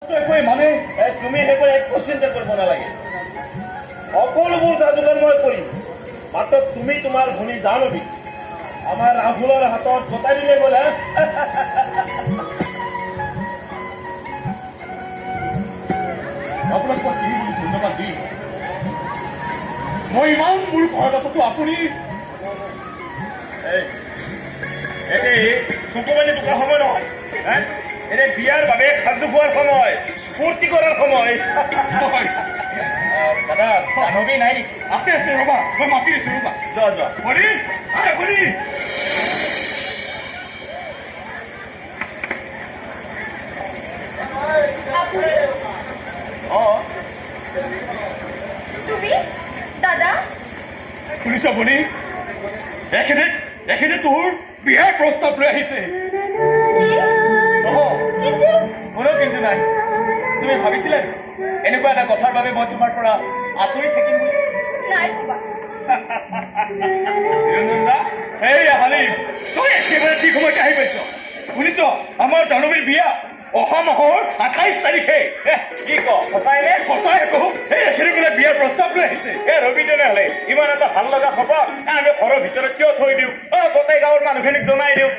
মানে তুমি এনেকৈ এক চিন্তা কৰিব নালাগে সকলোবোৰ যাযোগাৰ মই কৰিম মাত্ৰ তুমি তোমাৰ ভনী জানবী আমাৰ ৰাহুলৰ হাতত গতাই দিলে বোলে আপোনাক মই কি বুলি ধন্যবাদ দিম মই ইমান মোৰ ঘৰত আছো আপুনি চকুপানী টোকা সময় নহয় এনে বিয়াৰ বাবে সাজু খোৱাৰ সময় ফূৰ্তি কৰাৰ সময় দাদা জাহ্নৱী নাই নেকি আছে আছে ৰবা মই মাতি আছো ৰবা যোৱা যোৱা ভনী ভনী তুমি দাদা শুনিছ ভনী এখেতে তোৰ বিয়াৰ প্ৰস্তাৱ লৈ আহিছে কোনো কিন্তু নাই তুমি ভাবিছিলা এনেকুৱা এটা কথাৰ বাবে মই তোমাৰ পৰা আঁতৰি থাকিম বুলি নাই ভবা তই একেবাৰে ঠিক সময়তে আহি পাইছ শুনিছ আমাৰ জাহ্নৱীৰ বিয়া অহা মাহৰ 28 তাৰিখে কি ক সঁচাই নে সঁচাই কওঁ এখেতে বোলে বিয়াৰ প্ৰস্তাৱ লৈ আহিছে ৰবি তেনেহ'লে ইমান এটা ভাল লগা খবৰ আমি ঘৰৰ ভিতৰত কিয় থৈ দিওঁ গোটেই গাঁৱৰ মানুহখিনিক জনাই দিওঁ